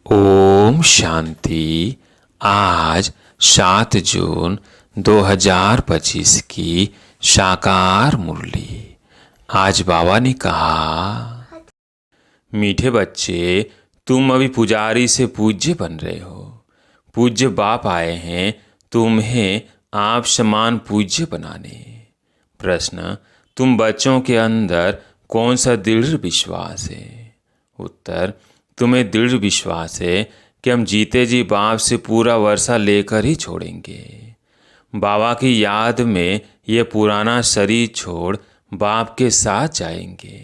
ओम शांति। आज 7 जून 2025 की साकार मुरली। आज बाबा ने कहा, मीठे बच्चे, तुम अभी पुजारी से पूज्य बन रहे हो। पूज्य बाप आए हैं तुम्हें आप समान पूज्य बनाने। प्रश्न, तुम बच्चों के अंदर कौन सा दृढ़ विश्वास है? उत्तर, तुम्हें दृढ़ विश्वास है कि हम जीते जी बाप से पूरा वर्षा लेकर ही छोड़ेंगे। बाबा की याद में ये पुराना शरीर छोड़ बाप के साथ जाएंगे।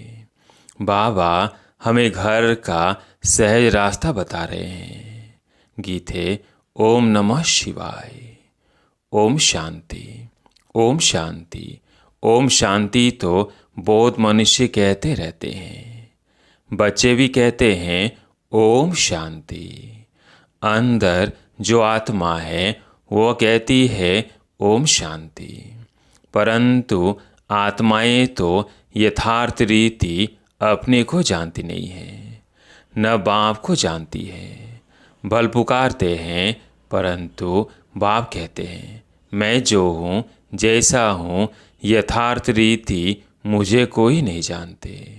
बाबा हमें घर का सहज रास्ता बता रहे हैं। गीत है ओम नमः शिवाय। ओम शांति। ओम शांति। ओम शांति तो बहुत मनुष्य कहते रहते हैं। बच्चे भी कहते हैं ओम शांति। अंदर जो आत्मा है वो कहती है ओम शांति। परंतु आत्माएं तो यथार्थ रीति अपने को जानती नहीं है, न बाप को जानती है। भल पुकारते हैं परंतु बाप कहते हैं मैं जो हूँ, जैसा हूँ, यथार्थ रीति मुझे कोई नहीं जानते।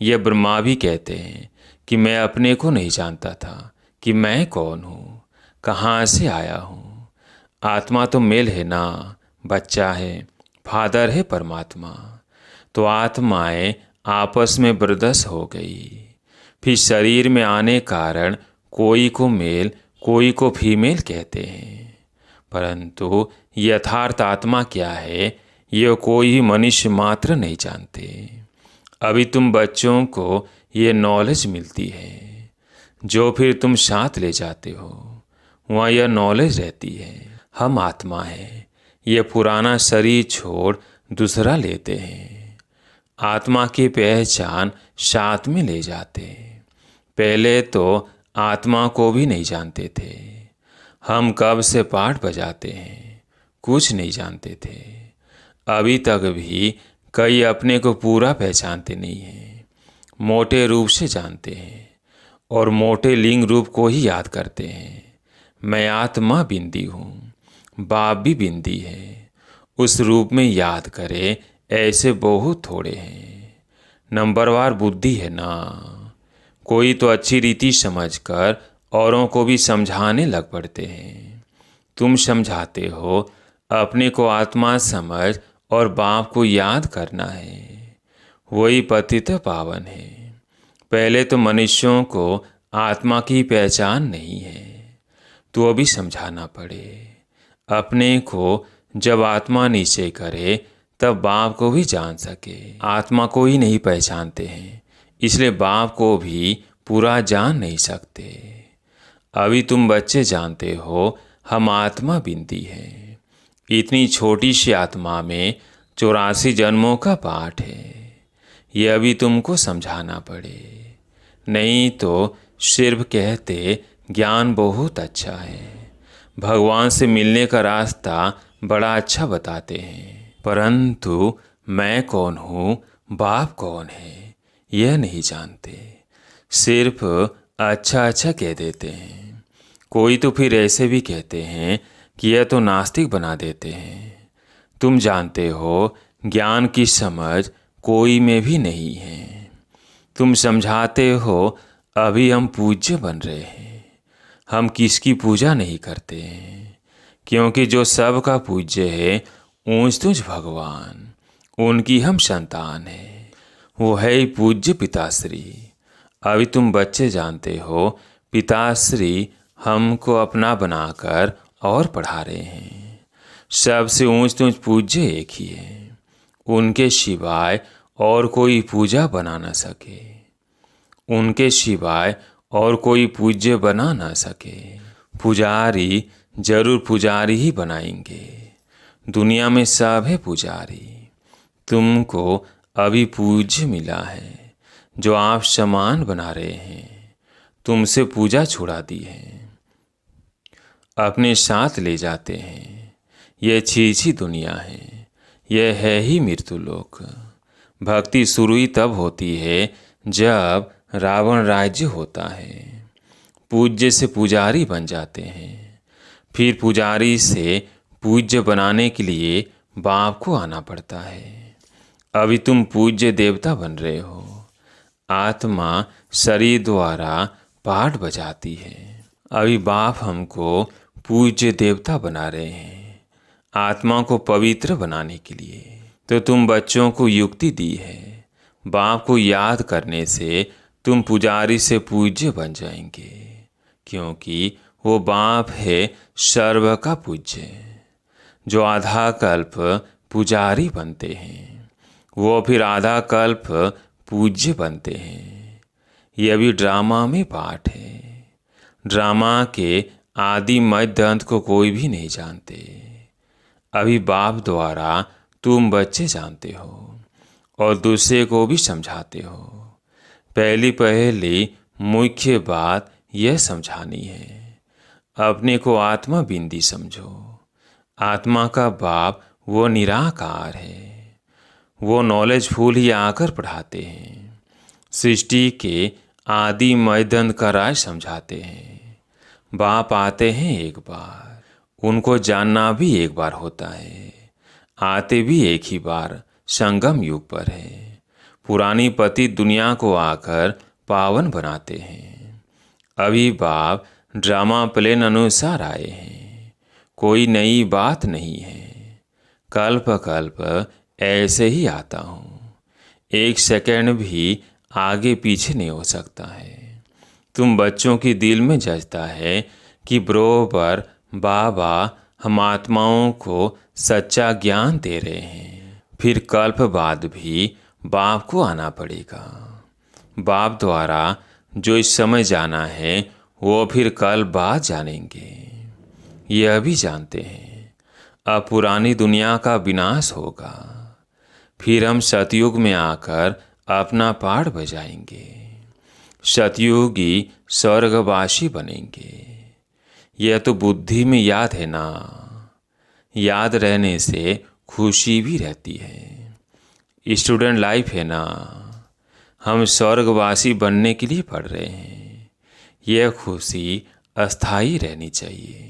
ये ब्रह्मा भी कहते हैं कि मैं अपने को नहीं जानता था कि मैं कौन हूँ, कहाँ से आया हूँ। आत्मा तो मेल है ना, बच्चा है, फादर है परमात्मा। तो आत्माएं आपस में ब्रदर्स हो गई। फिर शरीर में आने कारण कोई को मेल, कोई को फीमेल कहते हैं। परंतु यथार्थ आत्मा क्या है ये कोई मनुष्य मात्र नहीं जानते। अभी तुम बच्चों को ये नॉलेज मिलती है, जो फिर तुम साथ ले जाते हो, वहाँ यह नॉलेज रहती है। हम आत्मा हैं, ये पुराना शरीर छोड़ दूसरा लेते हैं। आत्मा की पहचान साथ में ले जाते। पहले तो आत्मा को भी नहीं जानते थे। हम कब से पाठ बजाते हैं, कुछ नहीं जानते थे। अभी तक भी कई अपने को पूरा पहचानते नहीं हैं, मोटे रूप से जानते हैं और मोटे लिंग रूप को ही याद करते हैं। मैं आत्मा बिंदी हूँ, बाप भी बिंदी है। उस रूप में याद करे ऐसे बहुत थोड़े हैं। नंबरवार बुद्धि है ना। कोई तो अच्छी रीति समझकर औरों को भी समझाने लग पड़ते हैं। तुम समझाते हो अपने को आत्मा समझ और बाप को याद करना है, वही पतित पावन है। पहले तो मनुष्यों को आत्मा की पहचान नहीं है, तो अभी समझाना पड़े। अपने को जब आत्मा निश्चय करे तब बाप को भी जान सके। आत्मा को ही नहीं पहचानते हैं, इसलिए बाप को भी पूरा जान नहीं सकते। अभी तुम बच्चे जानते हो हम आत्मा बिंदी है। इतनी छोटी सी आत्मा में 84 जन्मों का पाठ है। ये अभी तुमको समझाना पड़े, नहीं तो सिर्फ कहते ज्ञान बहुत अच्छा है, भगवान से मिलने का रास्ता बड़ा अच्छा बताते हैं, परंतु मैं कौन हूँ, बाप कौन है, यह नहीं जानते। सिर्फ अच्छा अच्छा कह देते हैं। कोई तो फिर ऐसे भी कहते हैं कि यह तो नास्तिक बना देते हैं। तुम जानते हो ज्ञान की समझ कोई में भी नहीं है। तुम समझाते हो अभी हम पूज्य बन रहे हैं। हम किसकी पूजा नहीं करते हैं, क्योंकि जो सबका पूज्य है ऊंच तुझ भगवान, उनकी हम संतान हैं। वो है ही पूज्य पिताश्री। अभी तुम बच्चे जानते हो पिताश्री हमको अपना बनाकर और पढ़ा रहे हैं। सबसे ऊंच तुझ पूज्य एक ही है, उनके सिवाय और कोई पूजा बना न सके, उनके सिवाय और कोई पूज्य बना न सके। पुजारी जरूर पुजारी ही बनाएंगे। दुनिया में सब है पुजारी। तुमको अभी पूज्य मिला है, जो आप समान बना रहे हैं। तुमसे पूजा छुड़ा दी है, अपने साथ ले जाते हैं। यह छीछी दुनिया है, यह है ही मृत्यु लोक। भक्ति शुरू ही तब होती है जब रावण राज्य होता है। पूज्य से पुजारी बन जाते हैं। फिर पुजारी से पूज्य बनाने के लिए बाप को आना पड़ता है। अभी तुम पूज्य देवता बन रहे हो। आत्मा शरीर द्वारा पाठ बजाती है। अभी बाप हमको पूज्य देवता बना रहे हैं, आत्मा को पवित्र बनाने के लिए। तो तुम बच्चों को युक्ति दी है। बाप को याद करने से तुम पुजारी से पूज्य बन जाएंगे, क्योंकि वो बाप है सर्व का पूज्य। जो आधा कल्प पुजारी बनते हैं वो फिर आधा कल्प पूज्य बनते हैं। यह भी ड्रामा में पाठ है। ड्रामा के आदि मध्य अंत को कोई भी नहीं जानते। अभी बाप द्वारा तुम बच्चे जानते हो और दूसरे को भी समझाते हो। पहली मुख्य बात यह समझानी है, अपने को आत्मा बिंदी समझो। आत्मा का बाप वो निराकार है। वो नॉलेजफुल ही आकर पढ़ाते हैं। सृष्टि के आदि मध्य अंत का राज समझाते हैं। बाप आते हैं एक बार, उनको जानना भी एक बार होता है। आते भी एक ही बार संगम युग पर है। पुरानी पति दुनिया को आकर पावन बनाते हैं। अभी बाप ड्रामा प्लेन अनुसार आए हैं। कोई नई बात नहीं है। कल्प कल्प ऐसे ही आता हूँ। एक सेकंड भी आगे पीछे नहीं हो सकता है। तुम बच्चों की दिल में जचता है कि बरोबर बाबा हम आत्माओं को सच्चा ज्ञान दे रहे हैं। फिर कल्प बाद भी बाप को आना पड़ेगा। बाप द्वारा जो इस समय जाना है वो फिर कल बाद जानेंगे। यह भी जानते हैं अब पुरानी दुनिया का विनाश होगा। फिर हम सतयुग में आकर अपना पाठ बजाएंगे। सतयुगी स्वर्गवासी बनेंगे। यह तो बुद्धि में याद है ना। याद रहने से खुशी भी रहती है। स्टूडेंट लाइफ है ना। हम स्वर्गवासी बनने के लिए पढ़ रहे हैं। यह खुशी अस्थाई रहनी चाहिए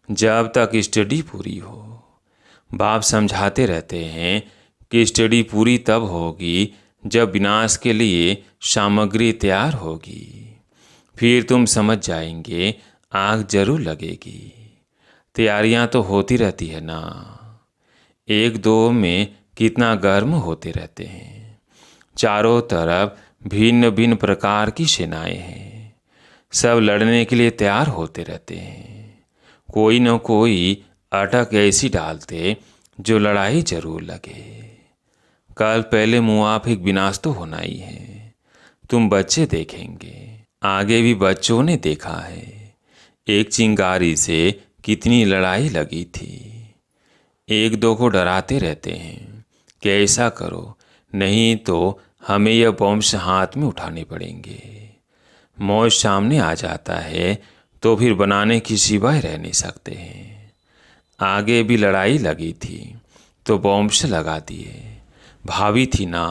जब तक स्टडी पूरी हो। बाप समझाते रहते हैं कि स्टडी पूरी तब होगी जब विनाश के लिए सामग्री तैयार होगी। फिर तुम समझ जाएंगे आग जरूर लगेगी। तैयारियां तो होती रहती है ना। एक दो में कितना गर्म होते रहते हैं। चारों तरफ भिन्न भिन्न प्रकार की सेनाएं हैं। सब लड़ने के लिए तैयार होते रहते हैं। कोई न कोई अटक ऐसी डालते जो लड़ाई जरूर लगे। कल पहले मुआफिक विनाश तो होना ही है। तुम बच्चे देखेंगे, आगे भी बच्चों ने देखा है एक चिंगारी से कितनी लड़ाई लगी थी। एक दो को डराते रहते हैं कि ऐसा करो नहीं तो हमें यह बॉम्ब्स हाथ में उठाने पड़ेंगे। मौत सामने आ जाता है तो फिर बनाने की सिवाय रह नहीं सकते हैं। आगे भी लड़ाई लगी थी तो बॉम्ब्स लगा दिए। भावी थी ना।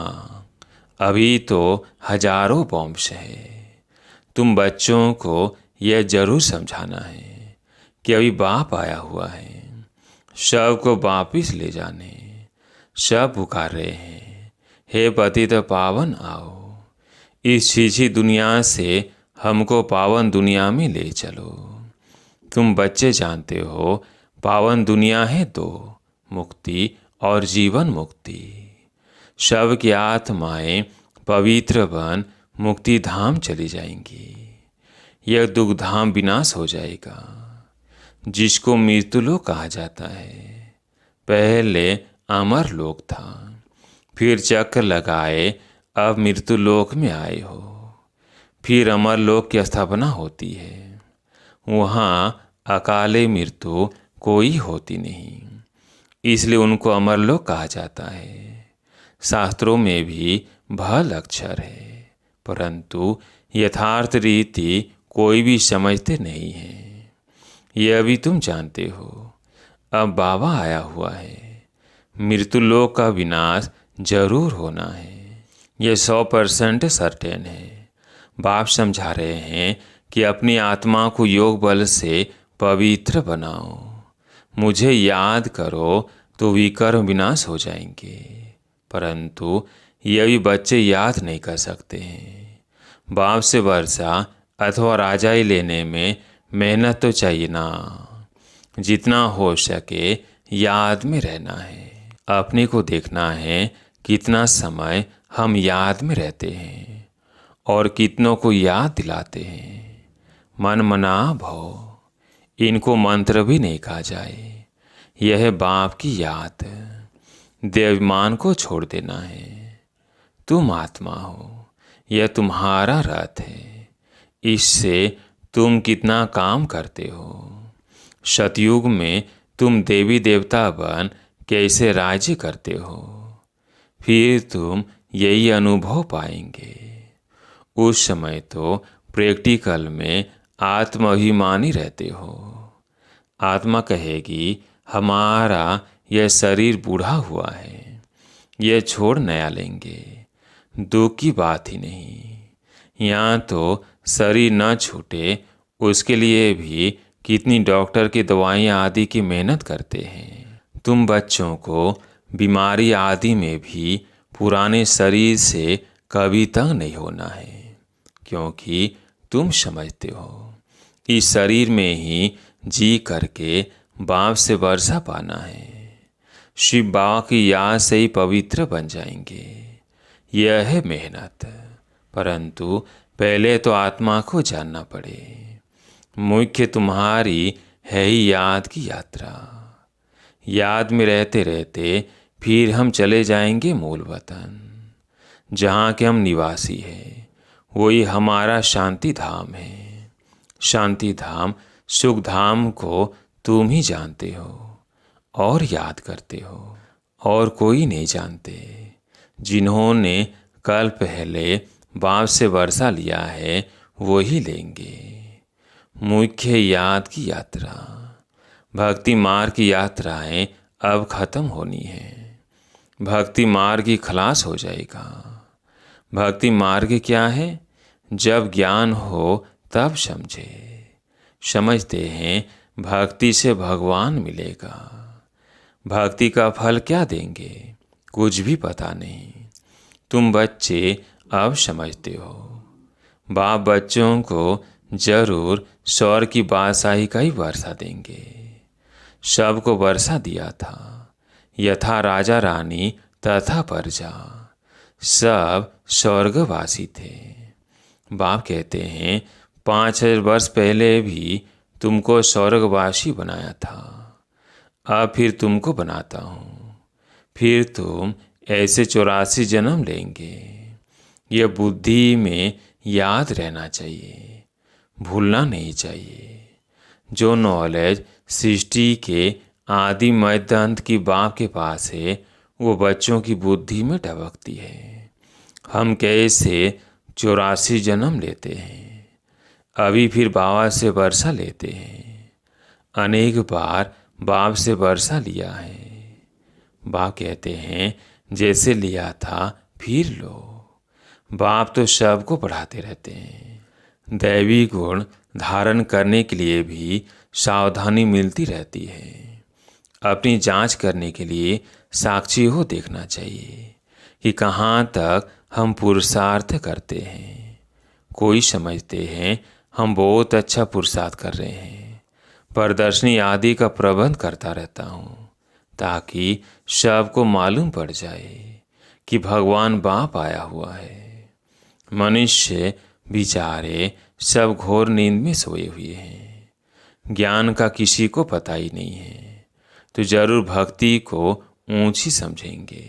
अभी तो हजारों बॉम्ब्स है। तुम बच्चों को यह जरूर समझाना है कि अभी बाप आया हुआ है। शव को वापिस ले जाने सब पुकार रहे हैं, हे पतित पावन आओ। इस छीछी दुनिया से हमको पावन दुनिया में ले चलो। तुम बच्चे जानते हो पावन दुनिया है दो, मुक्ति और जीवन मुक्ति। शव की आत्माएं पवित्र बन मुक्ति धाम चली जाएंगी। यह दुख धाम विनाश हो जाएगा जिसको मृत्युलोक कहा जाता है। पहले अमर लोक था, फिर चक्र लगाए अब मृत्युलोक में आए हो। फिर अमर लोक की स्थापना होती है। वहाँ अकाले मृत्यु कोई होती नहीं, इसलिए उनको अमरलोक कहा जाता है। शास्त्रों में भी भल अक्षर है, परंतु यथार्थ रीति कोई भी समझते नहीं है। यह भी तुम जानते हो। अब बाबा आया हुआ है। मृत्युलोक का विनाश जरूर होना है। यह 100% सर्टेन है। बाप समझा रहे हैं कि अपनी आत्मा को योग बल से पवित्र बनाओ। मुझे याद करो तो विकर्म विनाश हो जाएंगे, परंतु ये भी बच्चे याद नहीं कर सकते हैं। बाप से वर्षा अथवा राजाई लेने में मेहनत तो चाहिए ना। जितना हो सके याद में रहना है। अपने को देखना है कितना समय हम याद में रहते हैं और कितनों को याद दिलाते हैं। मन मना भव, इनको मंत्र भी नहीं कहा जाए। यह बाप की याद। देवाभिमान को छोड़ देना है। तुम आत्मा हो, यह तुम्हारा रथ है। इससे तुम कितना काम करते हो। सतयुग में तुम देवी देवता बन कैसे राज्य करते हो, फिर तुम यही अनुभव पाएंगे। उस समय तो प्रैक्टिकल में आत्माभिमानी रहते हो। आत्मा कहेगी हमारा यह शरीर बूढ़ा हुआ है, यह छोड़ नया लेंगे। दुख की बात ही नहीं। यहाँ तो शरीर न छूटे उसके लिए भी कितनी डॉक्टर की दवाइयाँ आदि की मेहनत करते हैं। तुम बच्चों को बीमारी आदि में भी पुराने शरीर से कभी तंग नहीं होना है, क्योंकि तुम समझते हो इस शरीर में ही जी करके बाप से वर्षा पाना है। शिव बाबा की याद से ही पवित्र बन जाएंगे। यह है मेहनत, परंतु पहले तो आत्मा को जानना पड़े। मुख्य तुम्हारी है ही याद की यात्रा। याद में रहते रहते फिर हम चले जाएंगे मूल वतन, जहाँ के हम निवासी हैं। वही हमारा शांति धाम है। शांति धाम सुख धाम को तुम ही जानते हो और याद करते हो, और कोई नहीं जानते। जिन्होंने कल पहले बाप से वर्षा लिया है वही लेंगे। मुख्य याद की यात्रा। भक्ति मार्ग की यात्राएं अब खत्म होनी है। भक्ति मार्ग ही खलास हो जाएगा। भक्ति मार्ग क्या है? जब ज्ञान हो तब समझे। समझते हैं भक्ति से भगवान मिलेगा। भक्ति का फल क्या देंगे? कुछ भी पता नहीं। तुम बच्चे अब समझते हो। बाप बच्चों को जरूर स्वर्ग की बादशाही का ही वर्षा देंगे। सबको वर्षा दिया था, यथा राजा रानी तथा प्रजा, सब स्वर्गवासी थे। बाप कहते हैं 5000 वर्ष पहले भी तुमको स्वर्गवासी बनाया था, अब फिर तुमको बनाता हूँ। फिर तुम ऐसे 84 जन्म लेंगे। यह बुद्धि में याद रहना चाहिए, भूलना नहीं चाहिए। जो नॉलेज सृष्टि के आदि मध्य अंत की बाप के पास है वो बच्चों की बुद्धि में टपकती है। हम कैसे 84 जन्म लेते हैं, अभी फिर बाबा से वर्षा लेते हैं। अनेक बार बाप से वर्षा लिया है। बाप कहते हैं जैसे लिया था फिर लो। बाप तो सबको पढ़ाते रहते हैं। दैवी गुण धारण करने के लिए भी सावधानी मिलती रहती है। अपनी जांच करने के लिए साक्षी हो देखना चाहिए कि कहाँ तक हम पुरुषार्थ करते हैं। कोई समझते हैं हम बहुत अच्छा पुरुषार्थ कर रहे हैं। प्रदर्शनी आदि का प्रबंध करता रहता हूँ ताकि सबको मालूम पड़ जाए कि भगवान बाप आया हुआ है। मनुष्य बेचारे सब घोर नींद में सोए हुए हैं। ज्ञान का किसी को पता ही नहीं है, तो जरूर भक्ति को ऊंची समझेंगे।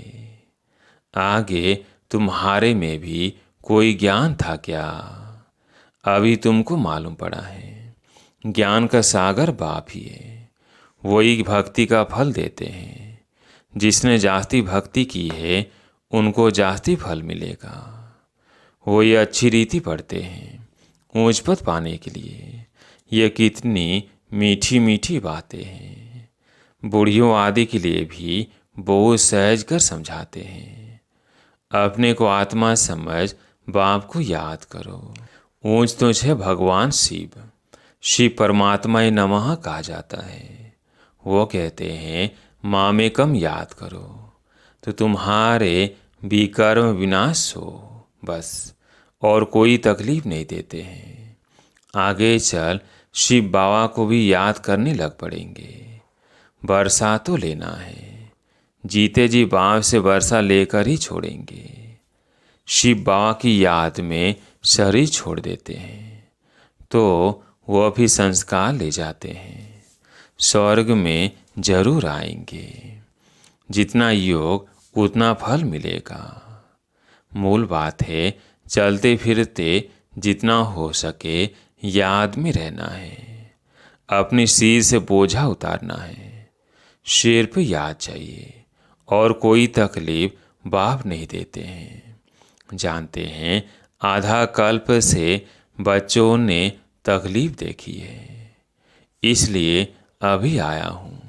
आगे तुम्हारे में भी कोई ज्ञान था क्या? अभी तुमको मालूम पड़ा है। ज्ञान का सागर बाप ही है। वही भक्ति का फल देते हैं। जिसने जास्ती भक्ति की है उनको जास्ती फल मिलेगा। वो ये अच्छी रीति पढ़ते हैं ऊंच पद पाने के लिए। ये कितनी मीठी मीठी बातें हैं। बूढ़ियों आदि के लिए भी बहुत सहज कर समझाते हैं। अपने को आत्मा समझ बाप को याद करो। ऊंच तुच्छ है भगवान शिव। शिव परमात्मा ही नमः कहा जाता है। वो कहते हैं मामेकम याद करो तो तुम्हारे विकर्म विनाश हो, बस, और कोई तकलीफ नहीं देते हैं। आगे चल शिव बाबा को भी याद करने लग पड़ेंगे। वर्षा तो लेना है, जीते जी बाप से वर्षा लेकर ही छोड़ेंगे। शिव बाबा की याद में शरीर छोड़ देते हैं तो वह भी संस्कार ले जाते हैं, स्वर्ग में जरूर आएंगे। जितना योग उतना फल मिलेगा। मूल बात है चलते फिरते जितना हो सके याद में रहना है। अपनी सिर से बोझा उतारना है। सिर्फ याद चाहिए और कोई तकलीफ बाप नहीं देते हैं। जानते हैं आधा कल्प से बच्चों ने तकलीफ देखी है, इसलिए अभी आया हूँ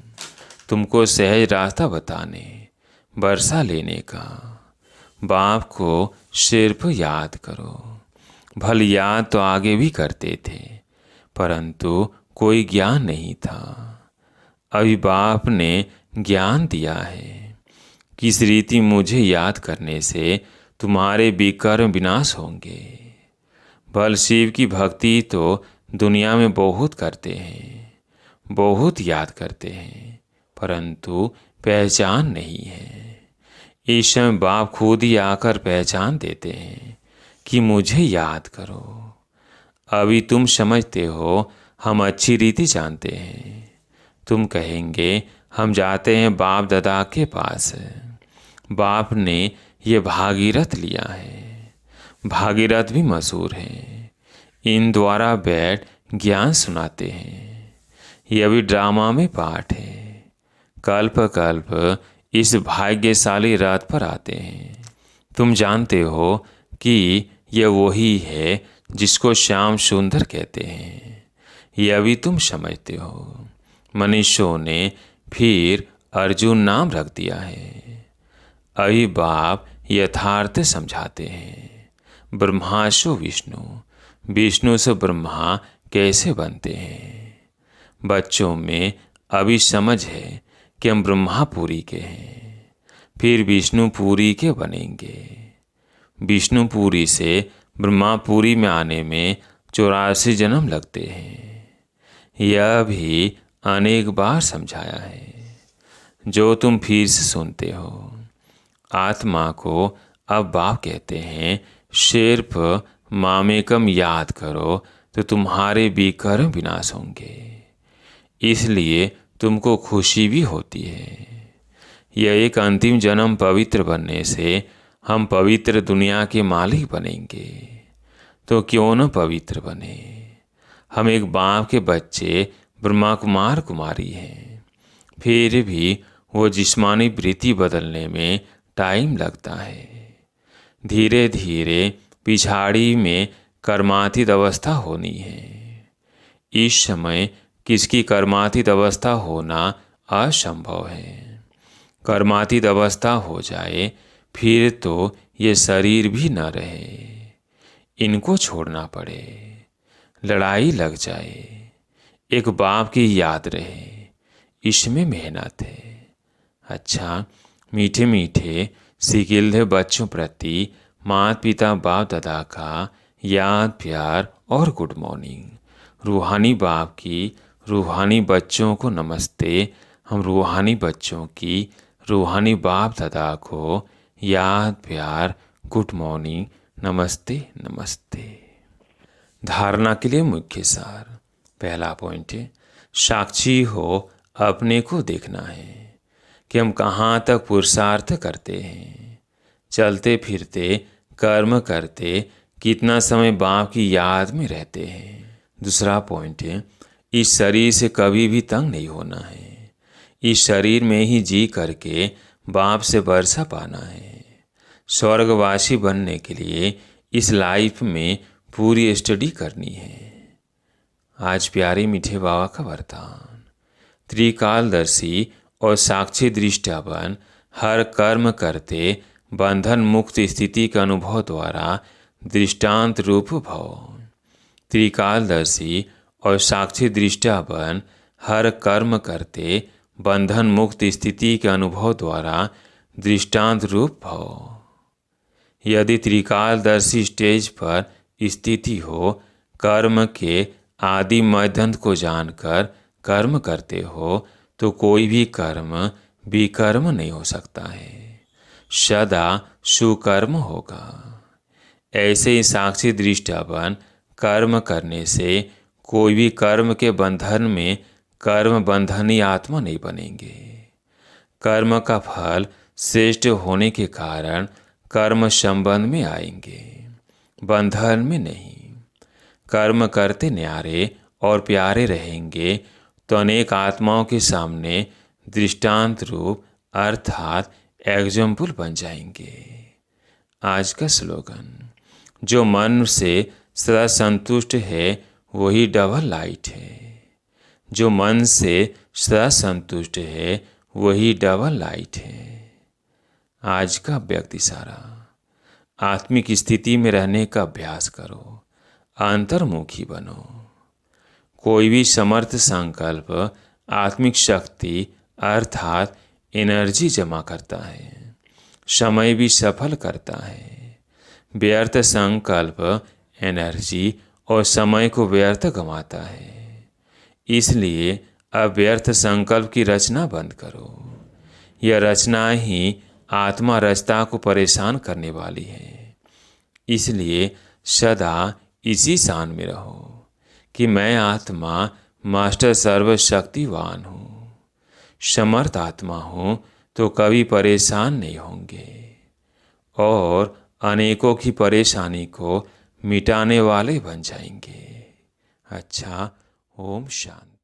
तुमको सहज रास्ता बताने, वर्षा लेने का। बाप को सिर्फ याद करो। भल याद तो आगे भी करते थे, परंतु कोई ज्ञान नहीं था। अभी बाप ने ज्ञान दिया है। किस रीति मुझे याद करने से तुम्हारे विकर्म विनाश होंगे। भल शिव की भक्ति तो दुनिया में बहुत करते हैं, बहुत याद करते हैं, परंतु पहचान नहीं है। इस समय बाप खुद ही आकर पहचान देते हैं कि मुझे याद करो। अभी तुम समझते हो, हम अच्छी रीति जानते हैं। तुम कहेंगे हम जाते हैं बाप दादा के पास। बाप ने ये भागीरथ लिया है। भागीरथ भी मशहूर हैं। इन द्वारा बैठ ज्ञान सुनाते हैं। यह भी ड्रामा में पाठ है। कल्प कल्प इस भाग्यशाली रात पर आते हैं। तुम जानते हो कि यह वही है जिसको श्याम सुंदर कहते हैं। यह भी तुम समझते हो। मनुष्यों ने फिर अर्जुन नाम रख दिया है। अभी बाप यथार्थ समझाते हैं। ब्रह्माशु विष्णु, विष्णु से ब्रह्मा कैसे बनते हैं। बच्चों में अभी समझ है कि हम ब्रह्मापुरी के हैं, फिर विष्णुपुरी के बनेंगे। विष्णुपुरी से ब्रह्मापुरी में आने में 84 जन्म लगते हैं। यह भी अनेक बार समझाया है, जो तुम फिर से सुनते हो। आत्मा को अब बाप कहते हैं सिर्फ मामेकम याद करो तो तुम्हारे विकर्म विनाश होंगे। इसलिए तुमको खुशी भी होती है। यह एक अंतिम जन्म पवित्र बनने से हम पवित्र दुनिया के मालिक बनेंगे। तो क्यों न पवित्र बने। हम एक बाप के बच्चे ब्रह्मा कुमार कुमारी हैं। फिर भी वो जिस्मानी वृत्ति बदलने में टाइम लगता है। धीरे धीरे पिछाड़ी में कर्मातीत अवस्था होनी है। इस समय किसकी कर्मातीत अवस्था होना असंभव है। कर्मातीत अवस्था हो जाए फिर तो ये शरीर भी न रहे, इनको छोड़ना पड़े, लड़ाई लग जाए, एक बाप की याद रहे, इसमें मेहनत है। अच्छा, मीठे मीठे सिकिल्दे बच्चों प्रति माता पिता बाप दादा का याद प्यार और गुड मॉर्निंग। रूहानी बाप की रूहानी बच्चों को नमस्ते। हम रूहानी बच्चों की रूहानी बाप दादा को याद प्यार गुड मॉर्निंग, नमस्ते नमस्ते। धारणा के लिए मुख्य सार। पहला पॉइंट है साक्षी हो अपने को देखना है कि हम कहाँ तक पुरुषार्थ करते हैं। चलते फिरते कर्म करते कितना समय बाप की याद में रहते हैं। दूसरा पॉइंट है इस शरीर से कभी भी तंग नहीं होना है। इस शरीर में ही जी करके बाप से वर्षा पाना है। स्वर्गवासी बनने के लिए इस लाइफ में पूरी स्टडी करनी है। आज प्यारे मीठे बाबा का वरदान। त्रिकालदर्शी और साक्षी दृष्टावन हर कर्म करते बंधन मुक्त स्थिति के अनुभव द्वारा दृष्टांत रूप भव। त्रिकालदर्शी और साक्षी दृष्टा बन हर कर्म करते बंधन मुक्त स्थिति के अनुभव द्वारा दृष्टांत रूप भव। यदि त्रिकालदर्शी स्टेज पर स्थिति हो, कर्म के आदि मध्यंत को जानकर कर्म करते हो, तो कोई भी कर्म विकर्म नहीं हो सकता है, सदा सुकर्म होगा। ऐसे ही साक्षी दृष्टा बन कर्म करने से कोई भी कर्म के बंधन में कर्म बंधनी आत्मा नहीं बनेंगे। कर्म का फल श्रेष्ठ होने के कारण कर्म संबंध में आएंगे, बंधन में नहीं। कर्म करते न्यारे और प्यारे रहेंगे तो अनेक आत्माओं के सामने दृष्टांत रूप अर्थात एग्जाम्पल बन जाएंगे। आज का स्लोगन, जो मन से सदा संतुष्ट है वही डबल लाइट है। जो मन से सदा संतुष्ट है वही डबल लाइट है। आज का व्यक्ति इशारा, आत्मिक स्थिति में रहने का अभ्यास करो, अंतर्मुखी बनो। कोई भी समर्थ संकल्प आत्मिक शक्ति अर्थात एनर्जी जमा करता है, समय भी सफल करता है। व्यर्थ संकल्प एनर्जी और समय को व्यर्थ गंवाता है। इसलिए अव्यर्थ संकल्प की रचना बंद करो। यह रचना ही आत्मा रचता को परेशान करने वाली है। इसलिए सदा इसी शान में रहो कि मैं आत्मा मास्टर सर्वशक्तिवान हूँ, समर्थ आत्मा हूँ, तो कभी परेशान नहीं होंगे और अनेकों की परेशानी को मिटाने वाले बन जाएंगे। अच्छा, ओम शांति।